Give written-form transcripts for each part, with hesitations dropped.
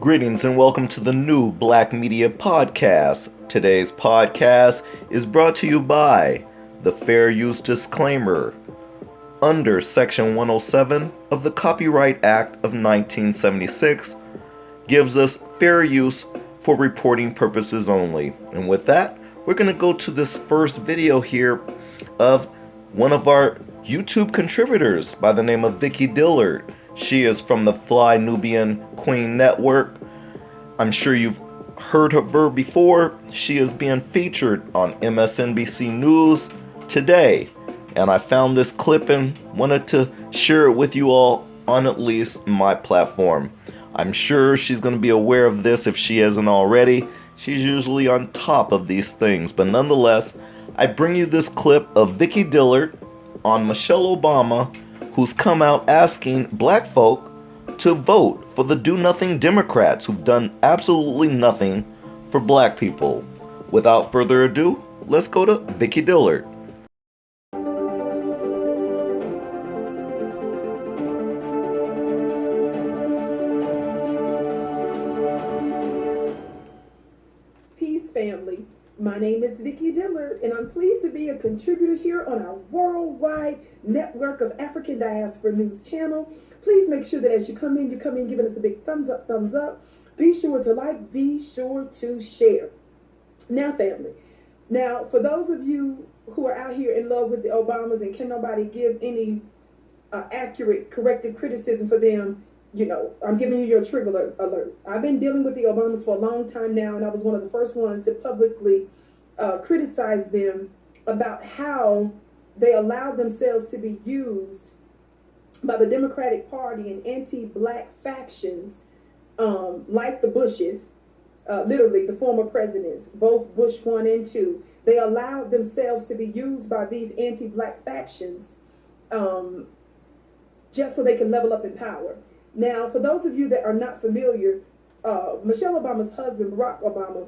Greetings and welcome to the new Black Media Podcast. Today's podcast is brought to you by the Fair Use Disclaimer under Section 107 of the Copyright Act of 1976 gives us fair use for reporting purposes only. And with that, we're going to go to this first video here of one of our YouTube contributors by the name of Vicki Dillard. She is from the Fly Nubian Queen Network. I'm sure you've heard of her before. She is being featured on MSNBC News today. And I found this clip and wanted to share it with you all on at least my platform. I'm sure she's going to be aware of this if she hasn't already. She's usually on top of these things. But nonetheless, I bring you this clip of Vicki Dillard on Michelle Obama, who's come out asking black folk to vote for the do-nothing Democrats who've done absolutely nothing for black people. Without further ado, let's go to Vicki Dillard. Peace, family. My name is Vicki Dillard, and I'm pleased to be a contributor here on our worldwide network of African Diaspora News channel. Please make sure that as you come in giving us a big thumbs up, thumbs up. Be sure to like, be sure to share. Now, family. Now, for those of you who are out here in love with the Obamas and can nobody give any accurate, corrective criticism for them, you know, I'm giving you your trigger alert. I've been dealing with the Obamas for a long time now, and I was one of the first ones to publicly criticize them about how they allowed themselves to be used by the Democratic Party and anti-black factions like the Bushes, literally the former presidents, both Bush 1 and 2. They allowed themselves to be used by these anti-black factions just so they can level up in power. Now, for those of you that are not familiar, Michelle Obama's husband, Barack Obama,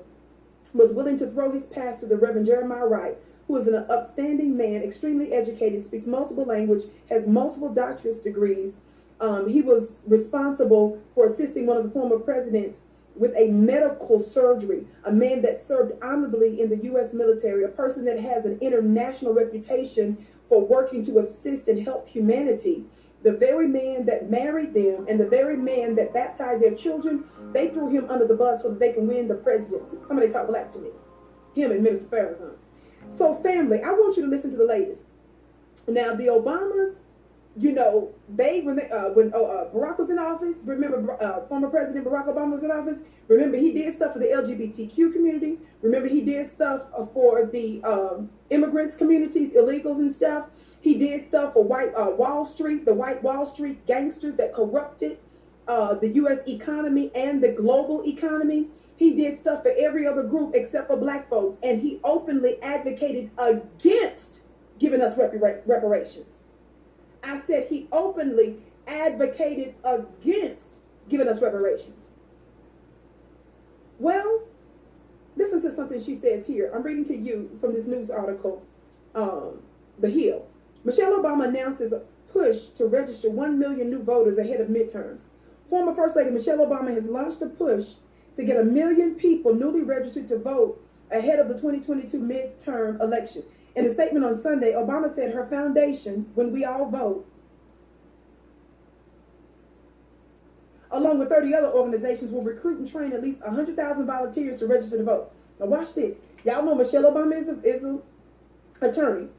was willing to throw his pastor, the Reverend Jeremiah Wright, who is an upstanding man, extremely educated, speaks multiple languages, has multiple doctorate degrees. He was responsible for assisting one of the former presidents with a medical surgery, a man that served honorably in the U.S. military, a person that has an international reputation for working to assist and help humanity. The very man that married them and the very man that baptized their children, they threw him under the bus so that they can win the presidency. Somebody talk black to me. Him and Minister Farrakhan. So, family, I want you to listen to the latest. Now, the Obamas, you know, when Barack was in office, remember former President Barack Obama was in office, remember he did stuff for the LGBTQ community, remember he did stuff for the immigrants communities, illegals and stuff. He did stuff for Wall Street, the white Wall Street gangsters that corrupted the U.S. economy and the global economy. He did stuff for every other group except for black folks. And he openly advocated against giving us reparations. I said he openly advocated against giving us reparations. Well, listen to something she says here. I'm reading to you from this news article, The Hill. Michelle Obama announces a push to register 1 million new voters ahead of midterms. Former First Lady Michelle Obama has launched a push to get 1 million people newly registered to vote ahead of the 2022 midterm election. In a statement on Sunday, Obama said her foundation, When We All Vote, along with 30 other organizations, will recruit and train at least 100,000 volunteers to register to vote. Now watch this. Y'all know Michelle Obama is an attorney.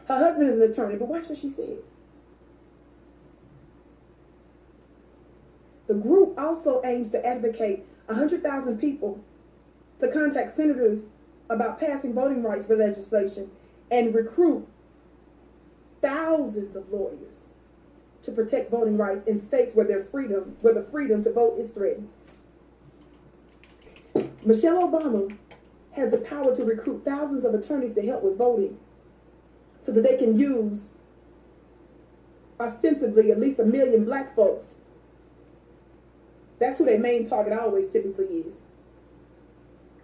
Her husband is an attorney, but watch what she says. The group also aims to advocate 100,000 people to contact senators about passing voting rights for legislation and recruit thousands of lawyers to protect voting rights in states where the freedom to vote is threatened. Michelle Obama has the power to recruit thousands of attorneys to help with voting so that they can use ostensibly at least 1 million black folks. That's who their main target always typically is,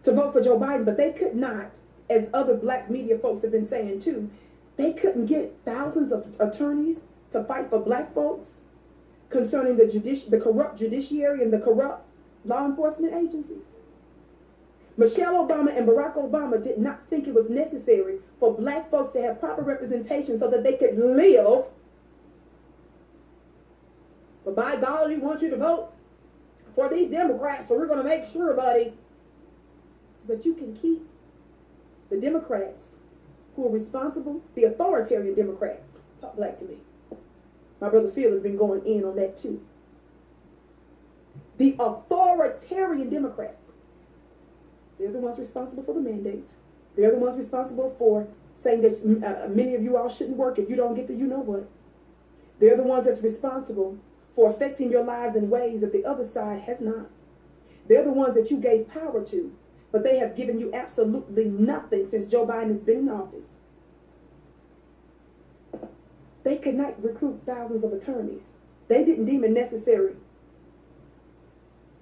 to vote for Joe Biden. But they could not, as other black media folks have been saying too, they couldn't get thousands of attorneys to fight for black folks concerning the corrupt judiciary and the corrupt law enforcement agencies. Michelle Obama and Barack Obama did not think it was necessary for black folks to have proper representation so that they could live. But by God, we want you to vote for these Democrats, so we're going to make sure, buddy, that you can keep the Democrats who are responsible, the authoritarian Democrats. Talk black to me. My brother Phil has been going in on that too. The authoritarian Democrats. They're the ones responsible for the mandates. They're the ones responsible for saying that many of you all shouldn't work if you don't get the you know what. They're the ones that's responsible for affecting your lives in ways that the other side has not. They're the ones that you gave power to, but they have given you absolutely nothing since Joe Biden has been in office. They could not recruit thousands of attorneys. They didn't deem it necessary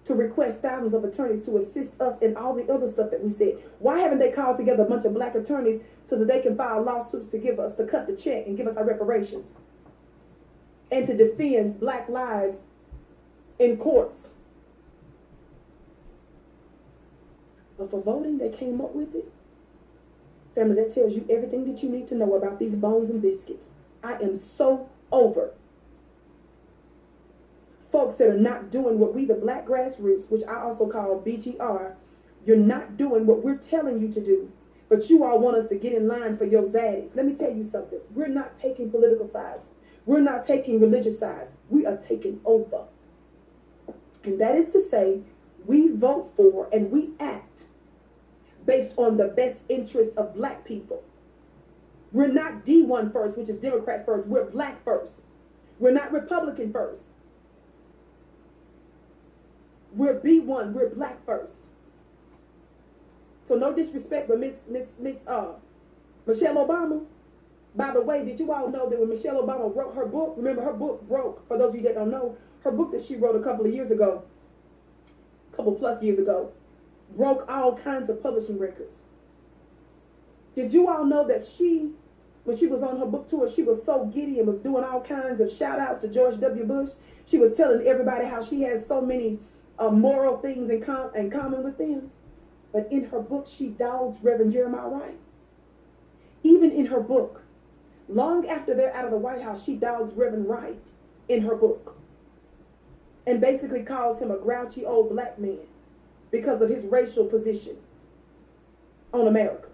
to request thousands of attorneys to assist us in all the other stuff that we said. Why haven't they called together a bunch of black attorneys so that they can file lawsuits to give us, to cut the check and give us our reparations and to defend black lives in courts? But for voting, they came up with it. Family, that tells you everything that you need to know about these bones and biscuits. I am so over folks that are not doing what we, the black grassroots, which I also call BGR, you're not doing what we're telling you to do, but you all want us to get in line for your zaddies. Let me tell you something. We're not taking political sides. We're not taking religious sides. We are taking over. And that is to say, we vote for and we act based on the best interest of black people. We're not D1 first, which is Democrat first. We're black first. We're not Republican first. We're B1. We're black first. So no disrespect, but Miss Michelle Obama. By the way, did you all know that when Michelle Obama wrote her book, remember her book broke, for those of you that don't know, her book that she wrote a couple plus years ago, broke all kinds of publishing records. Did you all know that she, when she was on her book tour, she was so giddy and was doing all kinds of shout outs to George W. Bush. She was telling everybody how she has so many moral things in common with them. But in her book, she dogs Reverend Jeremiah Wright. Even in her book, long after they're out of the White House, she dogs Reverend Wright in her book and basically calls him a grouchy old black man because of his racial position on America.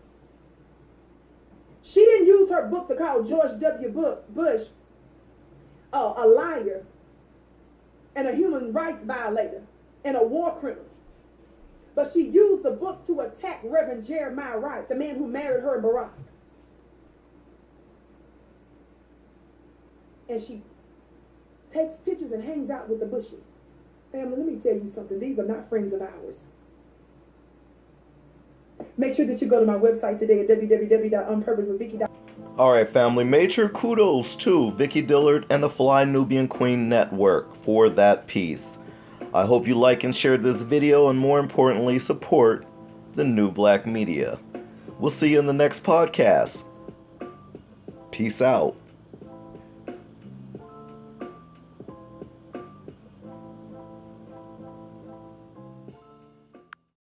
She didn't use her book to call George W. Bush a liar and a human rights violator and a war criminal. But she used the book to attack Reverend Jeremiah Wright, the man who married her and Barack. And she takes pictures and hangs out with the Bushes. Family, let me tell you something. These are not friends of ours. Make sure that you go to my website today at www.onpurposewithvicki.com. Alright family, major kudos to Vicki Dillard and the Fly Nubian Queen Network for that piece. I hope you like and share this video and more importantly support the new black media. We'll see you in the next podcast. Peace out.